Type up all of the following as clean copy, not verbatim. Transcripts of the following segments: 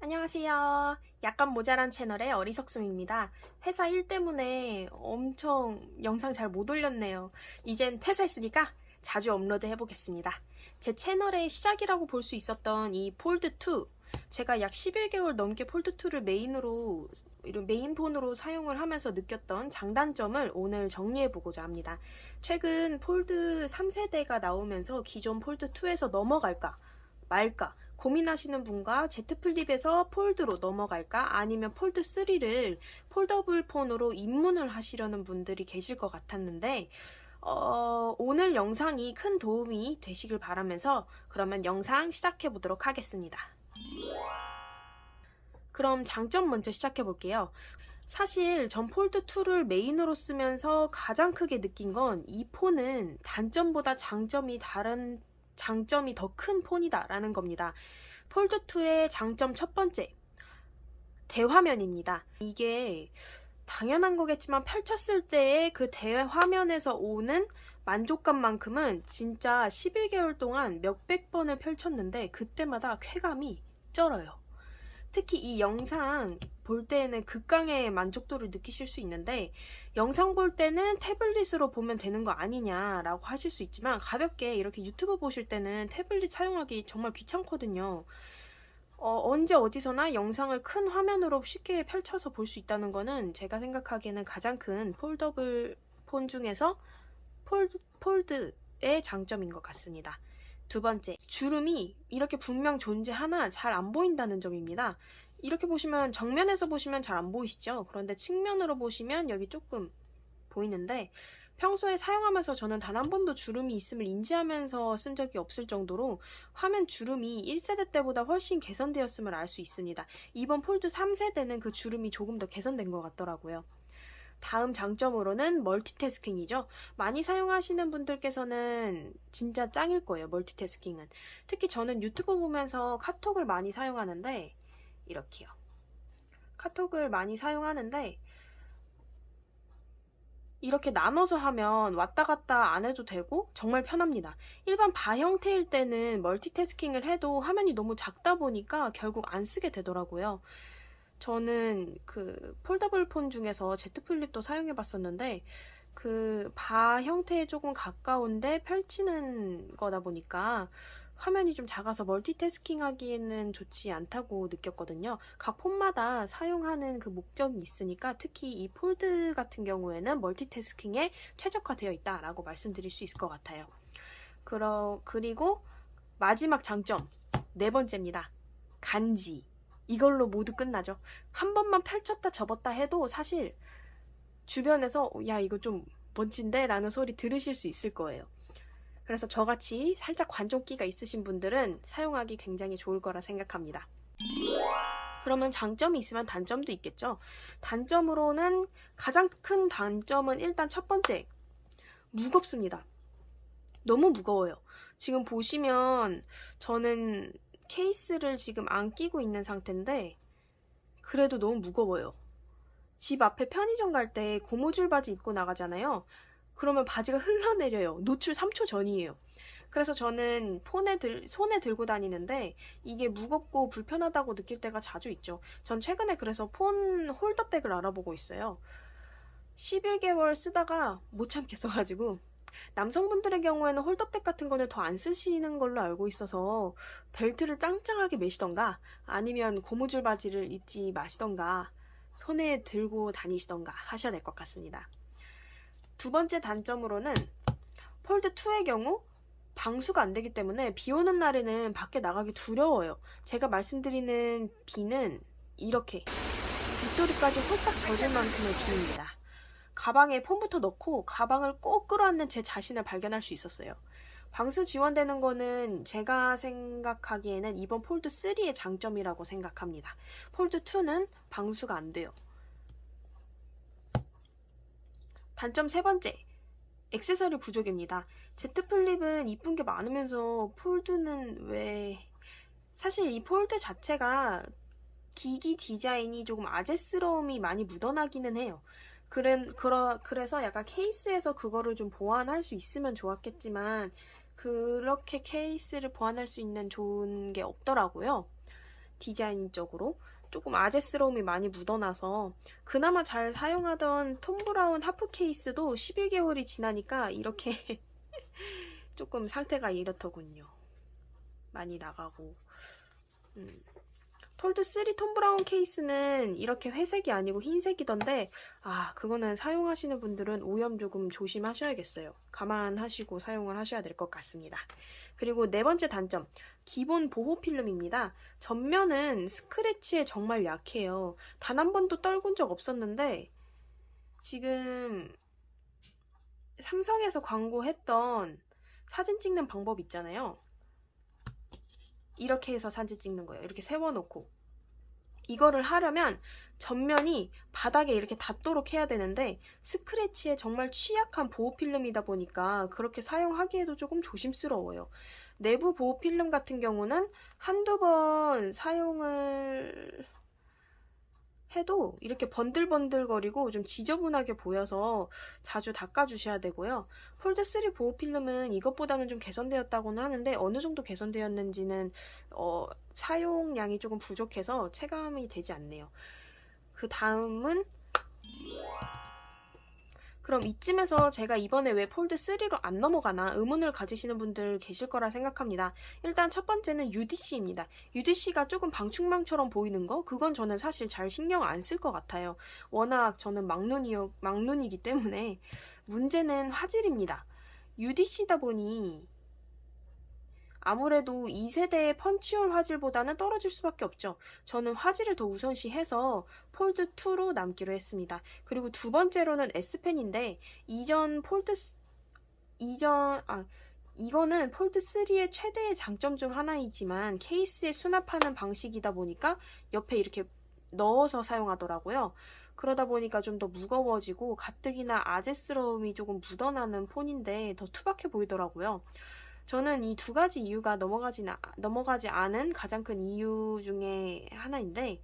안녕하세요. 약간 모자란 채널의 어리석숨입니다. 회사 일 때문에 엄청 영상 잘 못 올렸네요. 이젠 퇴사했으니까 자주 업로드 해보겠습니다. 제 채널의 시작이라고 볼 수 있었던 이 폴드2. 제가 약 11개월 넘게 폴드2를 메인 폰으로 사용을 하면서 느꼈던 장단점을 오늘 정리해보고자 합니다. 최근 폴드 3세대가 나오면서 기존 폴드2에서 넘어갈까 말까 고민하시는 분과 Z 플립에서 폴드로 넘어갈까 아니면 폴드 3를 폴더블 폰으로 입문을 하시려는 분들이 계실 것 같았는데 오늘 영상이 큰 도움이 되시길 바라면서 그러면 영상 시작해 보도록 하겠습니다. 그럼 장점 먼저 시작해 볼게요. 사실 전 폴드2를 메인으로 쓰면서 가장 크게 느낀 건 이 폰은 단점보다 장점이 더 큰 폰이다라는 겁니다. 폴드2의 장점 첫 번째, 대화면입니다. 이게 당연한 거겠지만 펼쳤을 때의 그 대화면에서 오는 만족감만큼은 진짜 11개월 동안 몇백 번을 펼쳤는데 그때마다 쾌감이 쩔어요. 특히 이 영상 볼 때는 극강의 만족도를 느끼실 수 있는데 영상 볼 때는 태블릿으로 보면 되는 거 아니냐라고 하실 수 있지만 가볍게 이렇게 유튜브 보실 때는 태블릿 사용하기 정말 귀찮거든요. 언제 어디서나 영상을 큰 화면으로 쉽게 펼쳐서 볼 수 있다는 거는 제가 생각하기에는 가장 큰 폴더블 폰 중에서 폴드의 장점인 것 같습니다. 두 번째, 주름이 이렇게 분명 존재하나 잘 안 보인다는 점입니다. 이렇게 보시면 정면에서 보시면 잘 안 보이시죠? 그런데 측면으로 보시면 여기 조금 보이는데 평소에 사용하면서 저는 단 한 번도 주름이 있음을 인지하면서 쓴 적이 없을 정도로 화면 주름이 1세대 때보다 훨씬 개선되었음을 알 수 있습니다. 이번 폴드 3세대는 그 주름이 조금 더 개선된 것 같더라고요. 다음 장점으로는 멀티태스킹이죠. 많이 사용하시는 분들께서는 진짜 짱일 거예요, 멀티태스킹은. 특히 저는 유튜브 보면서 카톡을 많이 사용하는데, 이렇게요. 카톡을 많이 사용하는데, 이렇게 나눠서 하면 왔다 갔다 안 해도 되고 정말 편합니다. 일반 바 형태일 때는 멀티태스킹을 해도 화면이 너무 작다 보니까 결국 안 쓰게 되더라고요. 저는 그 폴더블 폰 중에서 Z 플립도 사용해 봤었는데 그 바 형태에 조금 가까운데 펼치는 거다 보니까 화면이 좀 작아서 멀티태스킹 하기에는 좋지 않다고 느꼈거든요. 각 폰마다 사용하는 그 목적이 있으니까 특히 이 폴드 같은 경우에는 멀티태스킹에 최적화되어 있다라고 말씀드릴 수 있을 것 같아요. 그리고 마지막 장점, 네 번째입니다. 간지. 이걸로 모두 끝나죠. 한 번만 펼쳤다 접었다 해도 사실 주변에서 야 이거 좀 멋진데? 라는 소리 들으실 수 있을 거예요. 그래서 저같이 살짝 관종기가 있으신 분들은 사용하기 굉장히 좋을 거라 생각합니다. 그러면 장점이 있으면 단점도 있겠죠. 단점으로는 가장 큰 단점은 일단 첫 번째, 무겁습니다. 너무 무거워요. 지금 보시면 저는 케이스를 지금 안 끼고 있는 상태인데 그래도 너무 무거워요. 집 앞에 편의점 갈 때 고무줄 바지 입고 나가잖아요. 그러면 바지가 흘러내려요. 노출 3초 전이에요. 그래서 저는 손에 들고 다니는데 이게 무겁고 불편하다고 느낄 때가 자주 있죠. 전 최근에 그래서 폰 홀더백을 알아보고 있어요. 11개월 쓰다가 못 참겠어가지고 남성분들의 경우에는 홀더백 같은 거는 더 안 쓰시는 걸로 알고 있어서 벨트를 짱짱하게 매시던가 아니면 고무줄 바지를 입지 마시던가 손에 들고 다니시던가 하셔야 될 것 같습니다. 두 번째 단점으로는 폴드2의 경우 방수가 안 되기 때문에 비 오는 날에는 밖에 나가기 두려워요. 제가 말씀드리는 비는 이렇게 빗소리까지 홀딱 젖을 만큼의 비입니다. 가방에 폰부터 넣고 가방을 꼭 끌어안는 제 자신을 발견할 수 있었어요. 방수 지원되는 거는 제가 생각하기에는 이번 폴드 3의 장점이라고 생각합니다. 폴드 2는 방수가 안 돼요. 단점 세 번째, 액세서리 부족입니다. Z 플립은 이쁜 게 많으면서 폴드는 왜... 사실 이 폴드 자체가 기기 디자인이 조금 아재스러움이 많이 묻어나기는 해요. 그래서 약간 케이스에서 그거를 좀 보완할 수 있으면 좋았겠지만 그렇게 케이스를 보완할 수 있는 좋은 게 없더라고요. 디자인적으로 조금 아재스러움이 많이 묻어나서 그나마 잘 사용하던 톰 브라운 하프 케이스도 11개월이 지나니까 이렇게 조금 상태가 이렇더군요. 많이 나가고. 폴드 3 톰 브라운 케이스는 이렇게 회색이 아니고 흰색이던데, 그거는 사용하시는 분들은 오염 조금 조심하셔야겠어요. 감안하시고 사용을 하셔야 될 것 같습니다. 그리고 네 번째 단점, 기본 보호 필름입니다. 전면은 스크래치에 정말 약해요. 단 한 번도 떨군 적 없었는데 지금 삼성에서 광고했던 사진 찍는 방법 있잖아요. 이렇게 해서 사진 찍는 거예요. 이렇게 세워놓고. 이거를 하려면 전면이 바닥에 이렇게 닿도록 해야 되는데 스크래치에 정말 취약한 보호 필름이다 보니까 그렇게 사용하기에도 조금 조심스러워요. 내부 보호 필름 같은 경우는 한두 번 사용을 해도 이렇게 번들번들거리고 좀 지저분하게 보여서 자주 닦아주셔야 되고요. 폴드3 보호 필름은 이것보다는 좀 개선되었다고는 하는데 어느 정도 개선되었는지는 사용량이 조금 부족해서 체감이 되지 않네요. 그 다음은 그럼 이쯤에서 제가 이번에 왜 폴드3로 안 넘어가나 의문을 가지시는 분들 계실 거라 생각합니다. 일단 첫 번째는 UDC입니다. UDC가 조금 방충망처럼 보이는 거? 그건 저는 사실 잘 신경 안 쓸 것 같아요. 워낙 저는 막눈이기 때문에. 문제는 화질입니다. UDC다 보니 아무래도 2세대의 펀치홀 화질보다는 떨어질 수밖에 없죠. 저는 화질을 더 우선시해서 폴드2로 남기로 했습니다. 그리고 두 번째로는 S펜인데 이거는 폴드3의 최대의 장점 중 하나이지만 케이스에 수납하는 방식이다 보니까 옆에 이렇게 넣어서 사용하더라고요. 그러다 보니까 좀 더 무거워지고 가뜩이나 아재스러움이 조금 묻어나는 폰인데 더 투박해 보이더라고요. 저는 이 두 가지 이유가 넘어가지 않은 가장 큰 이유 중에 하나인데,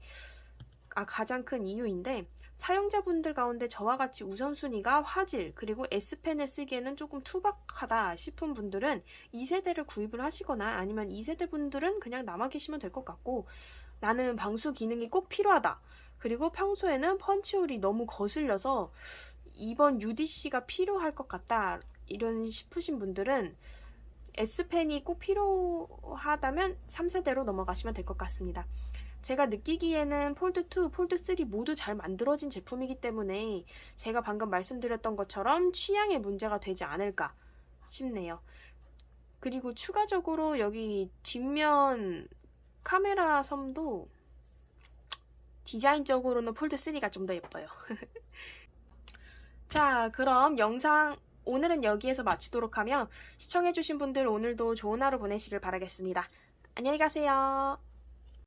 가장 큰 이유인데, 사용자분들 가운데 저와 같이 우선순위가 화질, 그리고 S펜을 쓰기에는 조금 투박하다 싶은 분들은 2세대를 구입을 하시거나 아니면 2세대 분들은 그냥 남아 계시면 될 것 같고, 나는 방수 기능이 꼭 필요하다. 그리고 평소에는 펀치홀이 너무 거슬려서 이번 UDC가 필요할 것 같다. 이런 싶으신 분들은 S펜이 꼭 필요하다면 3세대로 넘어가시면 될 것 같습니다. 제가 느끼기에는 폴드2, 폴드3 모두 잘 만들어진 제품이기 때문에 제가 방금 말씀드렸던 것처럼 취향의 문제가 되지 않을까 싶네요. 그리고 추가적으로 여기 뒷면 카메라 섬도 디자인적으로는 폴드3가 좀 더 예뻐요. 자, 그럼 오늘은 여기에서 마치도록 하며 시청해주신 분들 오늘도 좋은 하루 보내시길 바라겠습니다. 안녕히 가세요.